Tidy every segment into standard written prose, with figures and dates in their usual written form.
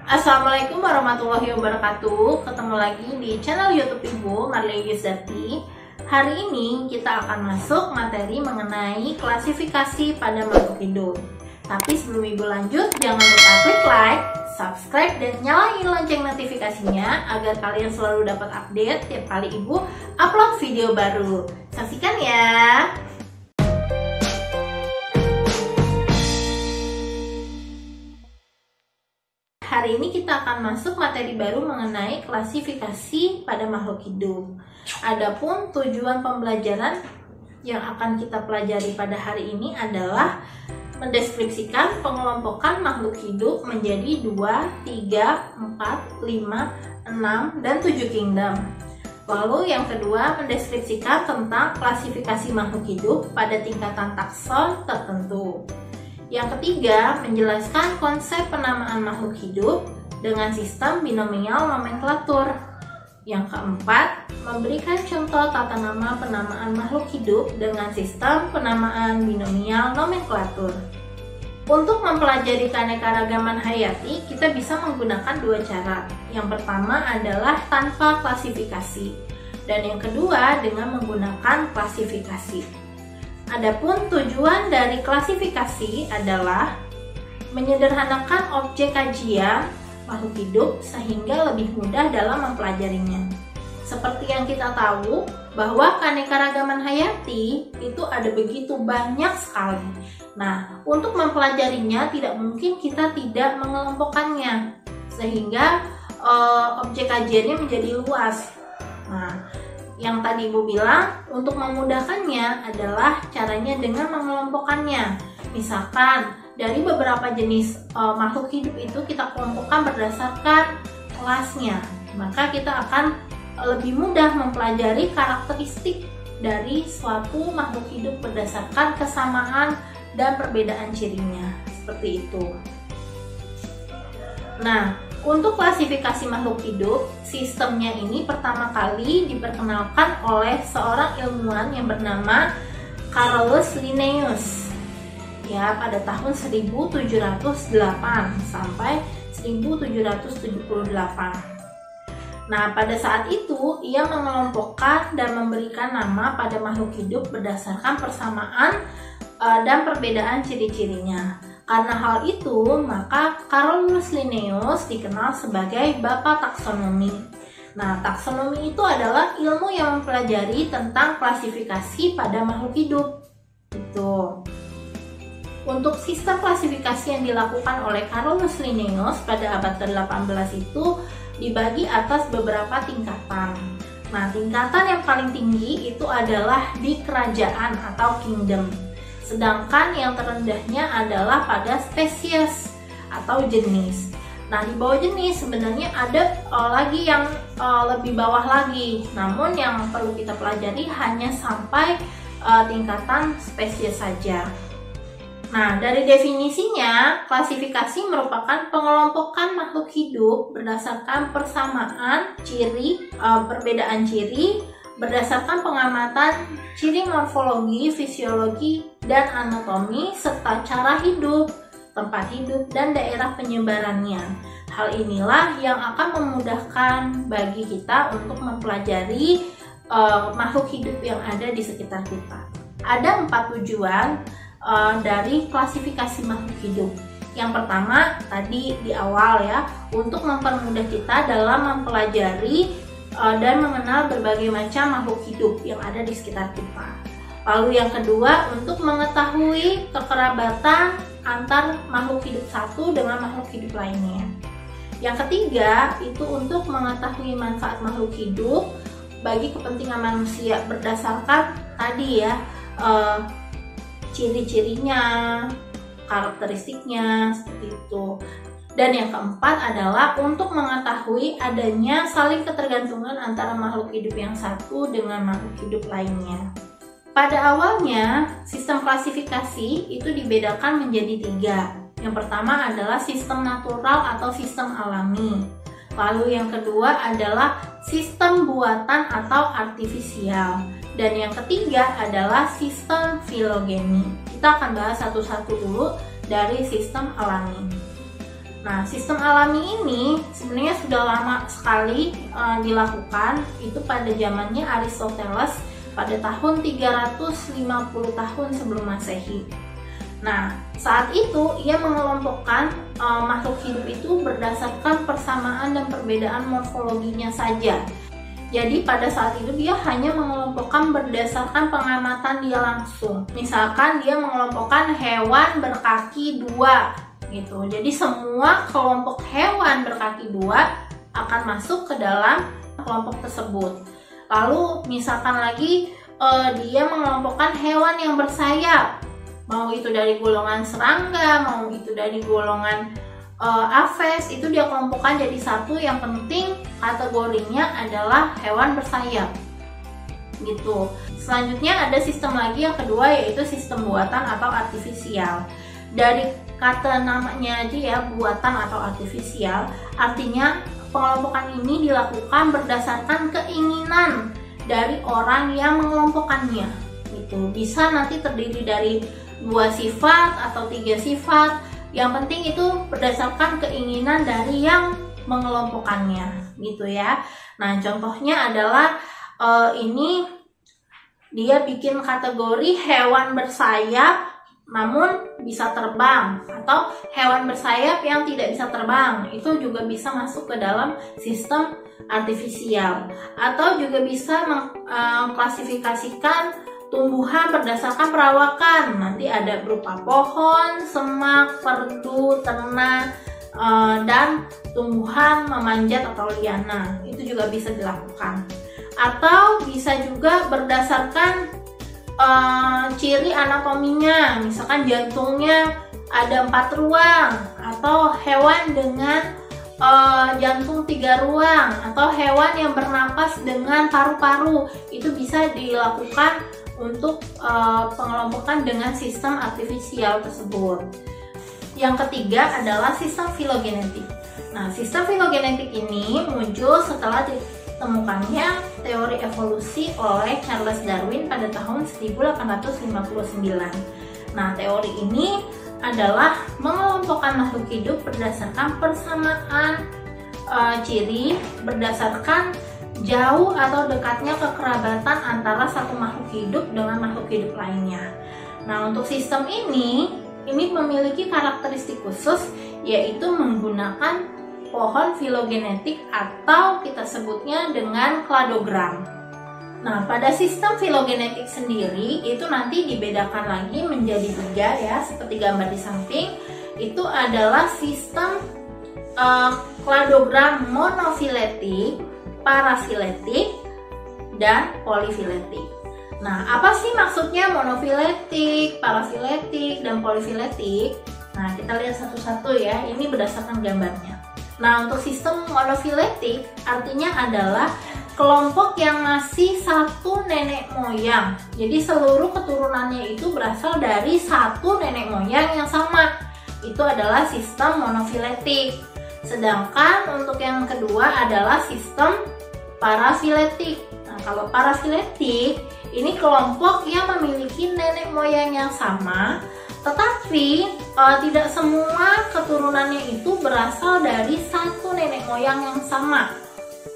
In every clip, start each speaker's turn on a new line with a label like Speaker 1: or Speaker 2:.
Speaker 1: Assalamualaikum warahmatullahi wabarakatuh. Ketemu lagi di channel YouTube Ibu Marley Yusdati. Hari ini kita akan masuk materi mengenai klasifikasi pada makhluk hidup. Tapi sebelum Ibu lanjut, jangan lupa klik like, subscribe, dan nyalain lonceng notifikasinya agar kalian selalu dapat update tiap kali Ibu upload video baru. Saksikan ya. Hari ini kita akan masuk materi baru mengenai klasifikasi pada makhluk hidup. Adapun tujuan pembelajaran yang akan kita pelajari pada hari ini adalah mendeskripsikan pengelompokan makhluk hidup menjadi 2, 3, 4, 5, 6, dan 7 kingdom. Lalu yang kedua, mendeskripsikan tentang klasifikasi makhluk hidup pada tingkatan takson tertentu. Yang ketiga, menjelaskan konsep penamaan makhluk hidup dengan sistem binomial nomenklatur. Yang keempat, memberikan contoh tata nama penamaan makhluk hidup dengan sistem penamaan binomial nomenklatur. Untuk mempelajari keanekaragaman hayati, kita bisa menggunakan dua cara. Yang pertama adalah tanpa klasifikasi, dan yang kedua dengan menggunakan klasifikasi. Adapun tujuan dari klasifikasi adalah menyederhanakan objek kajian makhluk hidup sehingga lebih mudah dalam mempelajarinya. Seperti yang kita tahu bahwa keanekaragaman hayati itu ada begitu banyak sekali. Nah, untuk mempelajarinya tidak mungkin kita tidak mengelompokkannya sehingga objek kajiannya menjadi luas. Nah, yang tadi Ibu bilang, untuk memudahkannya adalah caranya dengan mengelompokkannya. Misalkan, dari beberapa jenis makhluk hidup itu kita kelompokkan berdasarkan kelasnya. Maka kita akan lebih mudah mempelajari karakteristik dari suatu makhluk hidup berdasarkan kesamaan dan perbedaan cirinya. Seperti itu. Nah, untuk klasifikasi makhluk hidup, sistemnya ini pertama kali diperkenalkan oleh seorang ilmuwan yang bernama Carolus Linnaeus ya pada tahun 1708 sampai 1778. Nah, pada saat itu ia mengelompokkan dan memberikan nama pada makhluk hidup berdasarkan persamaan dan perbedaan ciri-cirinya. Karena hal itu, maka Carolus Linnaeus dikenal sebagai Bapak Taksonomi. Nah, taksonomi itu adalah ilmu yang mempelajari tentang klasifikasi pada makhluk hidup. Itu. Untuk sistem klasifikasi yang dilakukan oleh Carolus Linnaeus pada abad ke-18 itu dibagi atas beberapa tingkatan. Nah, tingkatan yang paling tinggi itu adalah di kerajaan atau kingdom. Sedangkan yang terendahnya adalah pada spesies atau jenis. Nah, di bawah jenis sebenarnya ada lagi yang lebih bawah lagi. Namun yang perlu kita pelajari hanya sampai tingkatan spesies saja. Nah, dari definisinya, klasifikasi merupakan pengelompokan makhluk hidup berdasarkan persamaan ciri, perbedaan ciri, berdasarkan pengamatan ciri morfologi, fisiologi, dan anatomi, serta cara hidup, tempat hidup, dan daerah penyebarannya. Hal inilah yang akan memudahkan bagi kita untuk mempelajari makhluk hidup yang ada di sekitar kita. Ada 4 tujuan dari klasifikasi makhluk hidup. Yang pertama, tadi di awal ya, untuk mempermudah kita dalam mempelajari dan mengenal berbagai macam makhluk hidup yang ada di sekitar kita. Lalu yang kedua, untuk mengetahui kekerabatan antar makhluk hidup satu dengan makhluk hidup lainnya. Yang ketiga, itu untuk mengetahui manfaat makhluk hidup bagi kepentingan manusia berdasarkan tadi ya, ciri-cirinya, karakteristiknya, seperti itu. Dan yang keempat adalah untuk mengetahui adanya saling ketergantungan antara makhluk hidup yang satu dengan makhluk hidup lainnya. Pada awalnya, sistem klasifikasi itu dibedakan menjadi 3. Yang pertama adalah sistem natural atau sistem alami. Lalu yang kedua adalah sistem buatan atau artifisial. Dan yang ketiga adalah sistem filogeni. Kita akan bahas satu-satu dulu dari sistem alami. Nah, sistem alami ini sebenarnya sudah lama sekali dilakukan, itu pada zamannya Aristoteles pada tahun 350 tahun sebelum Masehi. Nah, saat itu ia mengelompokkan makhluk hidup itu berdasarkan persamaan dan perbedaan morfologinya saja. Jadi pada saat itu dia hanya mengelompokkan berdasarkan pengamatan dia langsung. Misalkan dia mengelompokkan hewan berkaki 2 gitu. Jadi semua kelompok hewan berkaki 2 akan masuk ke dalam kelompok tersebut. Lalu misalkan lagi dia mengelompokkan hewan yang bersayap, mau itu dari golongan serangga, mau itu dari golongan Aves, itu dia kelompokkan jadi satu. Yang penting kategorinya adalah hewan bersayap gitu. Selanjutnya ada sistem lagi yang kedua, yaitu sistem buatan atau artifisial. Dari kata namanya aja ya, buatan atau artifisial, artinya pengelompokan ini dilakukan berdasarkan keinginan dari orang yang mengelompokkannya gitu. Bisa nanti terdiri dari 2 sifat atau 3 sifat, yang penting itu berdasarkan keinginan dari yang mengelompokkannya gitu ya. Nah, contohnya adalah ini dia bikin kategori hewan bersayap namun bisa terbang, atau hewan bersayap yang tidak bisa terbang, itu juga bisa masuk ke dalam sistem artifisial. Atau juga bisa mengklasifikasikan tumbuhan berdasarkan perawakan, nanti ada berupa pohon, semak, perdu, ternak, dan tumbuhan memanjat atau liana, itu juga bisa dilakukan. Atau bisa juga berdasarkan ciri anatominya, misalkan jantungnya ada 4 ruang, atau hewan dengan jantung 3 ruang, atau hewan yang bernapas dengan paru-paru, itu bisa dilakukan untuk pengelompokan dengan sistem artifisial tersebut. Yang ketiga adalah sistem filogenetik. Nah, sistem filogenetik ini muncul setelah ditemukannya teori evolusi oleh Charles Darwin pada tahun 1859. Nah, teori ini adalah mengelompokkan makhluk hidup berdasarkan persamaan ciri, berdasarkan jauh atau dekatnya kekerabatan antara satu makhluk hidup dengan makhluk hidup lainnya. Nah, untuk sistem ini memiliki karakteristik khusus, yaitu menggunakan pohon filogenetik atau kita sebutnya dengan kladogram. Nah, pada sistem filogenetik sendiri itu nanti dibedakan lagi menjadi 3 ya, seperti gambar di samping. Itu adalah sistem kladogram monofiletik, parafiletik, dan polifiletik. Nah, apa sih maksudnya monofiletik, parafiletik, dan polifiletik? Nah, kita lihat satu-satu ya, ini berdasarkan gambarnya. Nah, untuk sistem monofiletik artinya adalah kelompok yang masih satu nenek moyang. Jadi seluruh keturunannya itu berasal dari satu nenek moyang yang sama. Itu adalah sistem monofiletik. Sedangkan untuk yang kedua adalah sistem parafiletik. Nah, kalau parafiletik ini kelompok yang memiliki nenek moyang yang sama, tetapi tidak semua keturunannya itu berasal dari satu nenek moyang yang sama.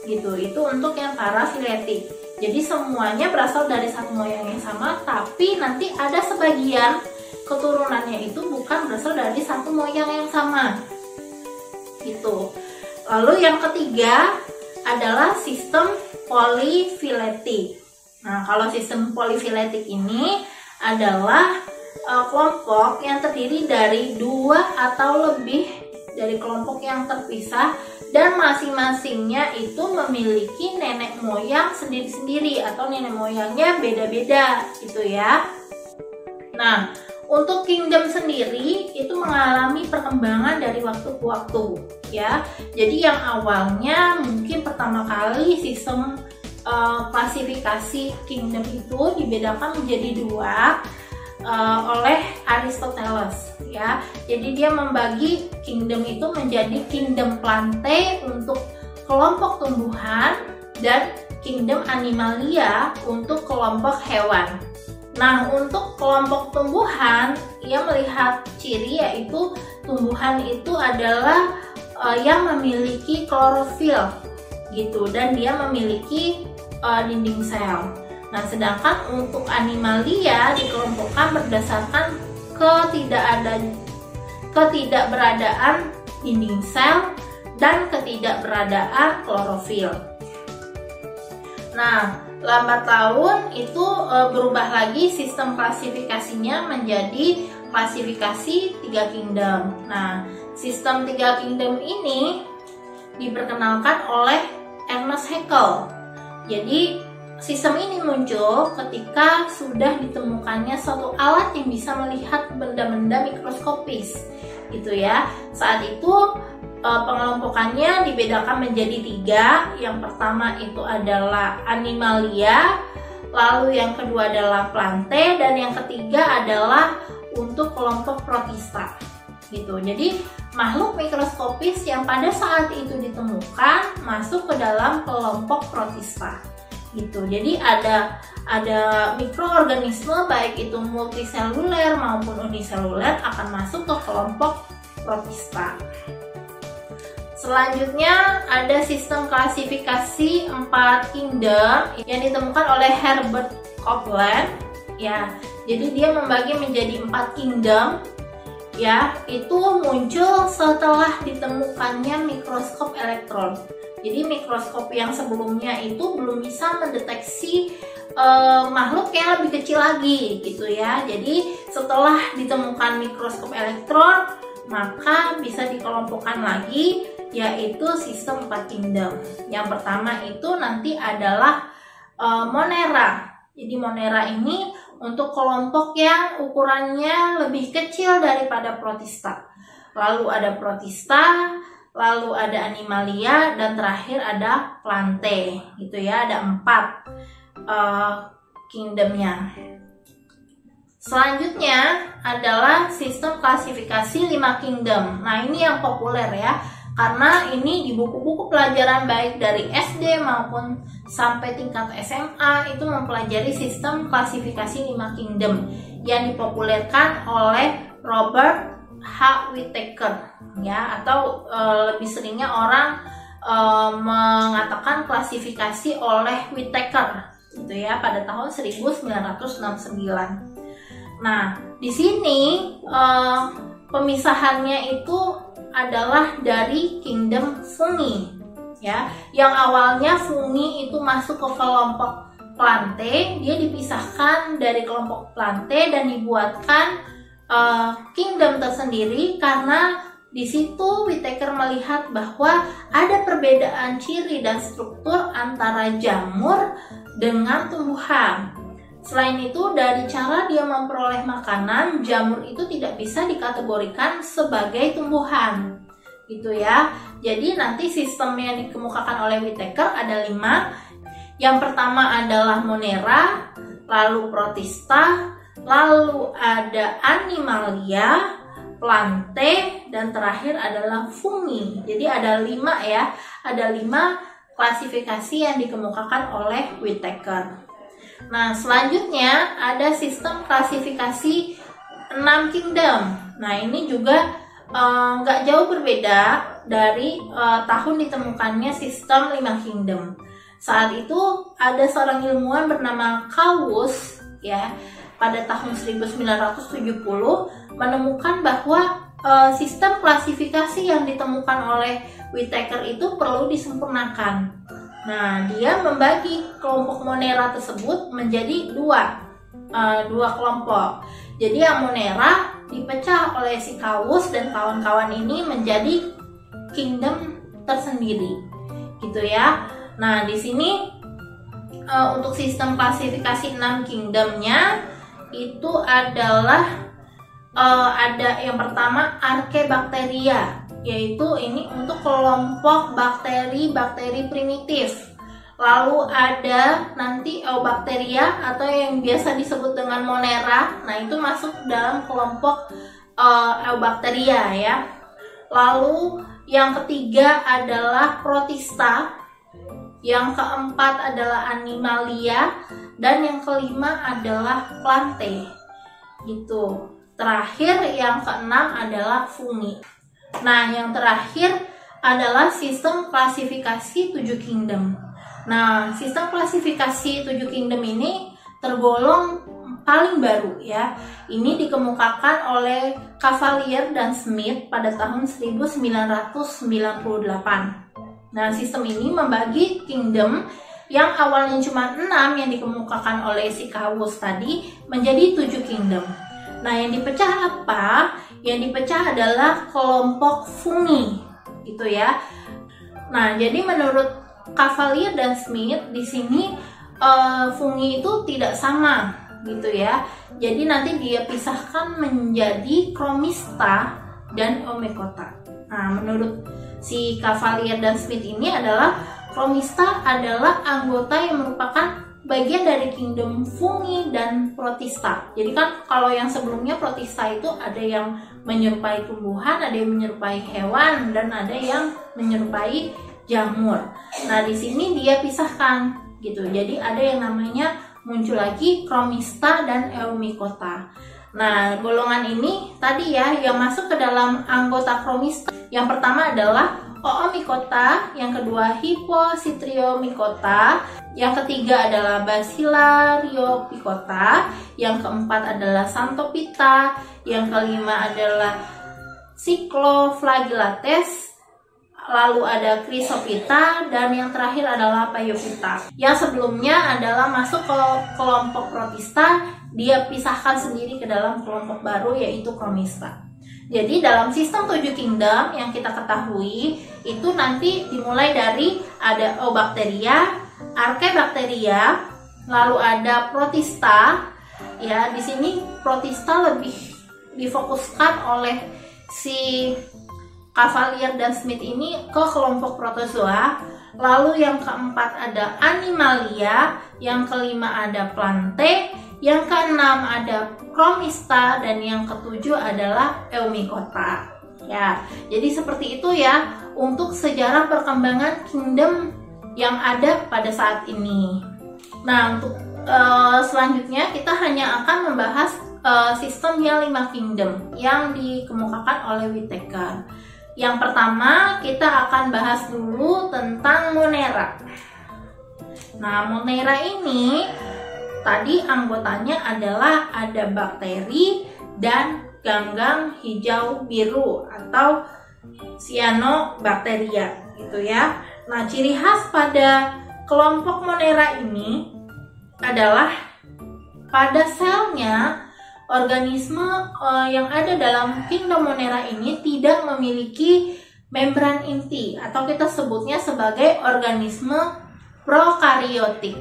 Speaker 1: Gitu. Itu untuk yang parafiletik. Jadi semuanya berasal dari satu moyang yang sama, tapi nanti ada sebagian keturunannya itu bukan berasal dari satu moyang yang sama. Gitu. Lalu yang ketiga adalah sistem polifiletik. Nah, kalau sistem polifiletik ini adalah kelompok yang terdiri dari 2 atau lebih dari kelompok yang terpisah, dan masing-masingnya itu memiliki nenek moyang sendiri-sendiri atau nenek moyangnya beda-beda gitu ya. Nah, untuk kingdom sendiri itu mengalami perkembangan dari waktu ke waktu ya. Jadi yang awalnya mungkin pertama kali sistem klasifikasi kingdom itu dibedakan menjadi 2 oleh Aristoteles ya. Jadi dia membagi kingdom itu menjadi kingdom plantae untuk kelompok tumbuhan dan kingdom animalia untuk kelompok hewan. Nah, untuk kelompok tumbuhan ia melihat ciri, yaitu tumbuhan itu adalah yang memiliki klorofil gitu, dan dia memiliki dinding sel. Nah, sedangkan untuk Animalia dikelompokkan berdasarkan ketidakberadaan dinding sel dan ketidakberadaan klorofil. Nah, lambat laun itu berubah lagi sistem klasifikasinya menjadi klasifikasi 3 kingdom. Nah, sistem 3 kingdom ini diperkenalkan oleh Ernest Haeckel. Jadi, sistem ini muncul ketika sudah ditemukannya suatu alat yang bisa melihat benda-benda mikroskopis, gitu ya. Saat itu pengelompokannya dibedakan menjadi 3. Yang pertama itu adalah Animalia, lalu yang kedua adalah Plantae, dan yang ketiga adalah untuk kelompok Protista, gitu. Jadi makhluk mikroskopis yang pada saat itu ditemukan masuk ke dalam kelompok Protista, gitu. Jadi ada mikroorganisme baik itu multiseluler maupun uniseluler akan masuk ke kelompok Protista. Selanjutnya ada sistem klasifikasi 4 kingdom yang ditemukan oleh Herbert Copeland, ya. Jadi dia membagi menjadi 4 kingdom, ya. Itu muncul setelah ditemukannya mikroskop elektron. Jadi mikroskop yang sebelumnya itu belum bisa mendeteksi makhluk yang lebih kecil lagi, gitu ya. Jadi setelah ditemukan mikroskop elektron, maka bisa dikelompokkan lagi, yaitu sistem 4 kingdom. Yang pertama itu nanti adalah Monera. Jadi Monera ini untuk kelompok yang ukurannya lebih kecil daripada Protista. Lalu ada Protista, lalu ada Animalia, dan terakhir ada Plantae, gitu ya. Ada 4 kingdomnya. Selanjutnya adalah sistem klasifikasi 5 kingdom. Nah, ini yang populer ya, karena ini di buku-buku pelajaran baik dari SD maupun sampai tingkat SMA itu mempelajari sistem klasifikasi 5 kingdom yang dipopulerkan oleh Robert H. Whittaker, ya, atau lebih seringnya orang mengatakan klasifikasi oleh Whittaker, gitu ya, pada tahun 1969. Nah, di sini pemisahannya itu adalah dari kingdom fungi, ya. Yang awalnya fungi itu masuk ke kelompok Plantae, dia dipisahkan dari kelompok Plantae dan dibuatkan kingdom tersendiri karena di situ Whittaker melihat bahwa ada perbedaan ciri dan struktur antara jamur dengan tumbuhan. Selain itu, dari cara dia memperoleh makanan, jamur itu tidak bisa dikategorikan sebagai tumbuhan, gitu ya. Jadi nanti sistem yang dikemukakan oleh Whittaker ada 5. Yang pertama adalah Monera, lalu Protista, lalu ada Animalia, Plantae, dan terakhir adalah fungi. Jadi ada 5 ya, ada 5 klasifikasi yang dikemukakan oleh Whittaker. Nah, selanjutnya ada sistem klasifikasi 6 kingdom. Nah, ini juga nggak jauh berbeda dari tahun ditemukannya sistem 5 kingdom. Saat itu ada seorang ilmuwan bernama Cowus, ya, pada tahun 1970 menemukan bahwa sistem klasifikasi yang ditemukan oleh Whittaker itu perlu disempurnakan. Nah, dia membagi kelompok Monera tersebut menjadi dua kelompok. Jadi yang Monera dipecah oleh si Cowus dan kawan-kawan ini menjadi kingdom tersendiri, gitu ya. Nah, di sini untuk sistem klasifikasi 6 kingdomnya itu adalah ada yang pertama Archaebacteria, yaitu ini untuk kelompok bakteri primitif. Lalu ada nanti Eubacteria atau yang biasa disebut dengan Monera. Nah, itu masuk dalam kelompok Eubacteria ya. Lalu yang ketiga adalah Protista. Yang keempat adalah Animalia dan yang kelima adalah Plantae. Gitu. Terakhir yang keenam adalah fungi. Nah, yang terakhir adalah sistem klasifikasi 7 kingdom. Nah, sistem klasifikasi 7 kingdom ini tergolong paling baru ya. Ini dikemukakan oleh Cavalier dan Smith pada tahun 1998. Nah, sistem ini membagi kingdom yang awalnya cuma 6 yang dikemukakan oleh si Cavus tadi menjadi 7 kingdom. Nah, yang dipecah apa? Yang dipecah adalah kelompok fungi, gitu ya. Nah, jadi menurut Cavalier dan Smith di sini fungi itu tidak sama, gitu ya. Jadi nanti dia pisahkan menjadi Chromista dan Eumycota. Nah, menurut si Cavalier dan Smith ini adalah Chromista adalah anggota yang merupakan bagian dari kingdom fungi dan protista. Jadi kan kalau yang sebelumnya protista itu ada yang menyerupai tumbuhan, ada yang menyerupai hewan, dan ada yang menyerupai jamur. Nah, di sini dia pisahkan gitu. Jadi ada yang namanya muncul lagi Chromista dan Eumycota. Nah, golongan ini tadi ya yang masuk ke dalam anggota Chromista. Yang pertama adalah Oomycota, yang kedua Hippocytriomycota, yang ketiga adalah Basilaryopycota, yang keempat adalah Xanthophyta, yang kelima adalah Cycloflagellates, lalu ada Chrysophyta, dan yang terakhir adalah Phaeophyta. Yang sebelumnya adalah masuk ke kelompok protista, dia pisahkan sendiri ke dalam kelompok baru yaitu Chromista. Jadi dalam sistem 7 kingdom yang kita ketahui itu nanti dimulai dari ada Eubacteria, Archaebacteria, lalu ada Protista. Ya, di sini Protista lebih difokuskan oleh si Cavalier dan Smith ini ke kelompok protozoa. Lalu yang keempat ada Animalia, yang kelima ada Plantae, yang keenam ada Chromista, dan yang ketujuh adalah Eumycota. Ya, jadi seperti itu ya untuk sejarah perkembangan kingdom yang ada pada saat ini. Nah, untuk selanjutnya kita hanya akan membahas sistem yang 5 kingdom yang dikemukakan oleh Whittaker. Yang pertama kita akan bahas dulu tentang Monera. Nah, Monera ini tadi anggotanya adalah ada bakteri dan ganggang hijau biru atau Cyanobacteria gitu ya. Nah, ciri khas pada kelompok Monera ini adalah pada selnya organisme yang ada dalam kingdom Monera ini tidak memiliki membran inti atau kita sebutnya sebagai organisme prokariotik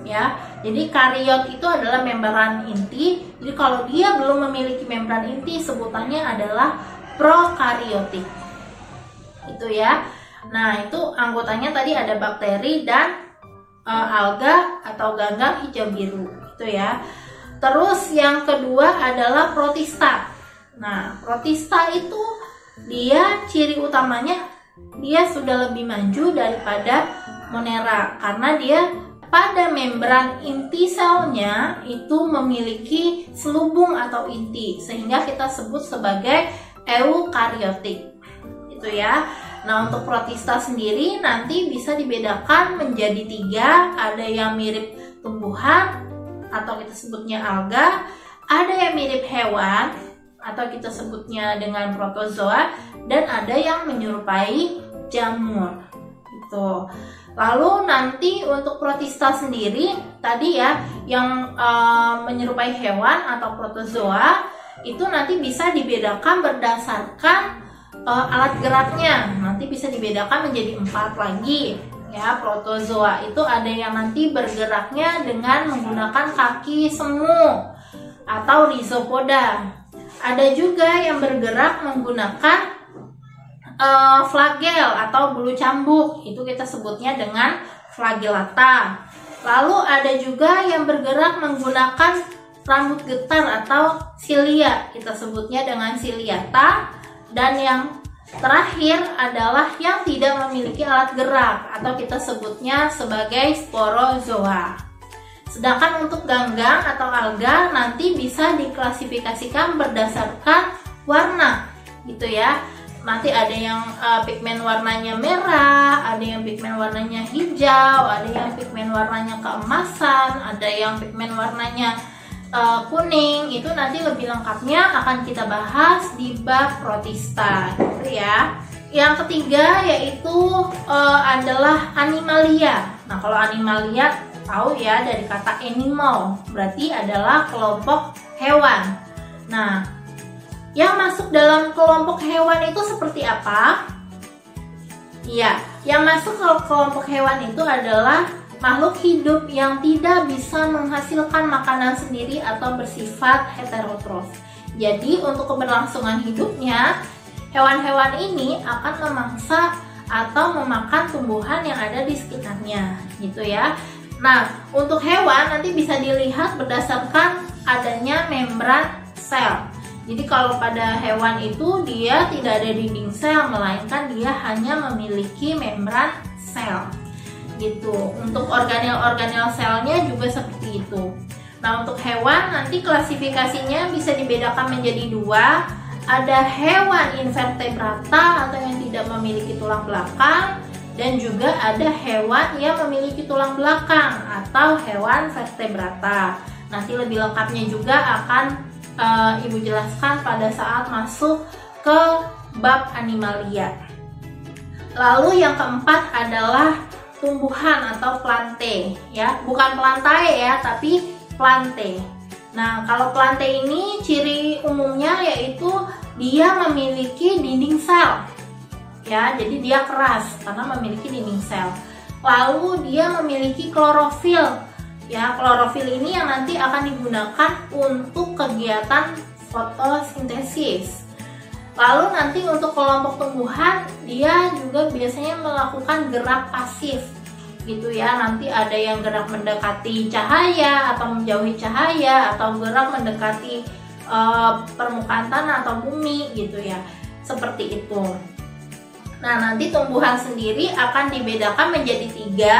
Speaker 1: ya. Jadi kariot itu adalah membran inti. Jadi kalau dia belum memiliki membran inti sebutannya adalah prokariotik. Itu ya. Nah, itu anggotanya tadi ada bakteri dan alga atau ganggang hijau biru itu ya. Terus yang kedua adalah protista. Nah, protista itu dia ciri utamanya dia sudah lebih maju daripada Monera karena dia pada membran inti selnya itu memiliki selubung atau inti sehingga kita sebut sebagai eukariotik. Itu ya. Nah, untuk protista sendiri nanti bisa dibedakan menjadi 3, ada yang mirip tumbuhan atau kita sebutnya alga, ada yang mirip hewan atau kita sebutnya dengan protozoa, dan ada yang menyerupai jamur. Gitu. Lalu nanti untuk protista sendiri tadi ya yang menyerupai hewan atau protozoa itu nanti bisa dibedakan berdasarkan alat geraknya. Nanti bisa dibedakan menjadi 4 lagi. Ya, protozoa itu ada yang nanti bergeraknya dengan menggunakan kaki semu atau rhizopoda. Ada juga yang bergerak menggunakan flagel atau bulu cambuk. Itu kita sebutnya dengan flagellata. Lalu ada juga yang bergerak menggunakan rambut getar atau cilia. Kita sebutnya dengan ciliata. Dan yang terakhir adalah yang tidak memiliki alat gerak atau kita sebutnya sebagai sporozoa. Sedangkan untuk ganggang atau alga nanti bisa diklasifikasikan berdasarkan warna gitu ya. nanti ada yang pigmen warnanya merah, ada yang pigmen warnanya hijau, ada yang pigmen warnanya keemasan, ada yang pigmen warnanya kuning. Itu nanti lebih lengkapnya akan kita bahas di bab protista gitu ya. Yang ketiga yaitu adalah animalia. Nah, kalau animalia tahu ya dari kata animal, berarti adalah kelompok hewan. Nah, yang masuk dalam kelompok hewan itu seperti apa? Iya, yang masuk ke kelompok hewan itu adalah makhluk hidup yang tidak bisa menghasilkan makanan sendiri atau bersifat heterotrof. Jadi untuk keberlangsungan hidupnya, hewan-hewan ini akan memangsa atau memakan tumbuhan yang ada di sekitarnya, gitu ya. Nah, untuk hewan nanti bisa dilihat berdasarkan adanya membran sel. Jadi kalau pada hewan itu dia tidak ada dinding sel, melainkan dia hanya memiliki membran sel. Gitu. Untuk organel-organel selnya juga seperti itu. Nah, untuk hewan nanti klasifikasinya bisa dibedakan menjadi dua. Ada hewan invertebrata atau yang tidak memiliki tulang belakang, dan juga ada hewan yang memiliki tulang belakang atau hewan vertebrata. Nanti lebih lengkapnya juga akan Ibu jelaskan pada saat masuk ke bab animalia. Lalu yang keempat adalah tumbuhan atau plante ya, bukan plantae ya, tapi plante. Nah, kalau plante ini ciri umumnya yaitu dia memiliki dinding sel. Ya, jadi dia keras karena memiliki dinding sel. Lalu dia memiliki klorofil. Ya, klorofil ini yang nanti akan digunakan untuk kegiatan fotosintesis. Lalu nanti untuk kelompok tumbuhan dia juga biasanya melakukan gerak pasif gitu ya. Nanti ada yang gerak mendekati cahaya atau menjauhi cahaya, atau gerak mendekati permukaan tanah atau bumi gitu ya. Seperti itu. Nah, nanti tumbuhan sendiri akan dibedakan menjadi tiga.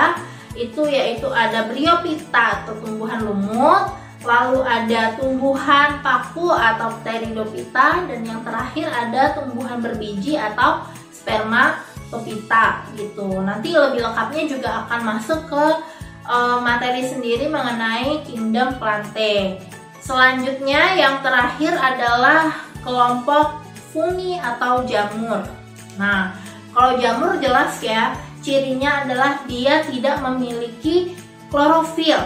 Speaker 1: Itu yaitu ada Bryophyta atau tumbuhan lumut, lalu ada tumbuhan paku atau Pteridophyta, dan yang terakhir ada tumbuhan berbiji atau Spermatophyta gitu. Nanti lebih lengkapnya juga akan masuk ke materi sendiri mengenai kingdom plante. Selanjutnya yang terakhir adalah kelompok fungi atau jamur. Nah, kalau jamur jelas ya, cirinya adalah dia tidak memiliki klorofil.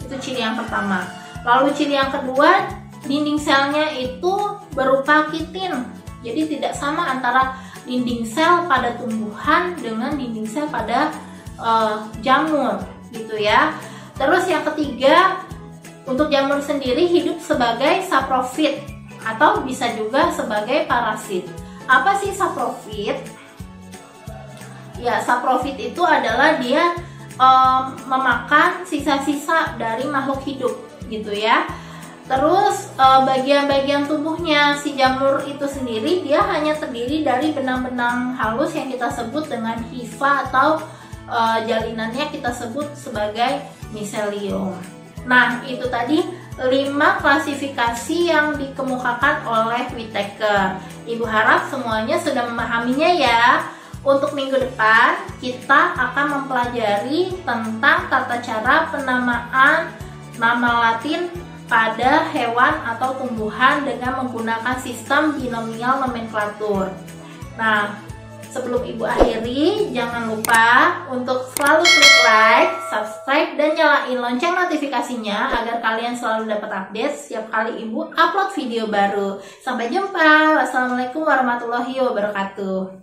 Speaker 1: Itu ciri yang pertama. Lalu ciri yang kedua, dinding selnya itu berupa kitin. Jadi tidak sama antara dinding sel pada tumbuhan dengan dinding sel pada jamur gitu ya. Terus yang ketiga, untuk jamur sendiri hidup sebagai saprofit atau bisa juga sebagai parasit. Apa sih saprofit? Ya, saprofit itu adalah dia memakan sisa-sisa dari makhluk hidup gitu ya. Terus bagian-bagian tubuhnya si jamur itu sendiri dia hanya terdiri dari benang-benang halus yang kita sebut dengan hifa, atau jalinannya kita sebut sebagai miselium. Nah, itu tadi 5 klasifikasi yang dikemukakan oleh Whittaker. Ibu harap semuanya sudah memahaminya ya. Untuk minggu depan kita akan mempelajari tentang tata cara penamaan nama Latin pada hewan atau tumbuhan dengan menggunakan sistem binomial nomenklatur. Nah, sebelum Ibu akhiri, jangan lupa untuk selalu klik like, subscribe, dan nyalain lonceng notifikasinya agar kalian selalu dapat update setiap kali Ibu upload video baru. Sampai jumpa. Wassalamualaikum warahmatullahi wabarakatuh.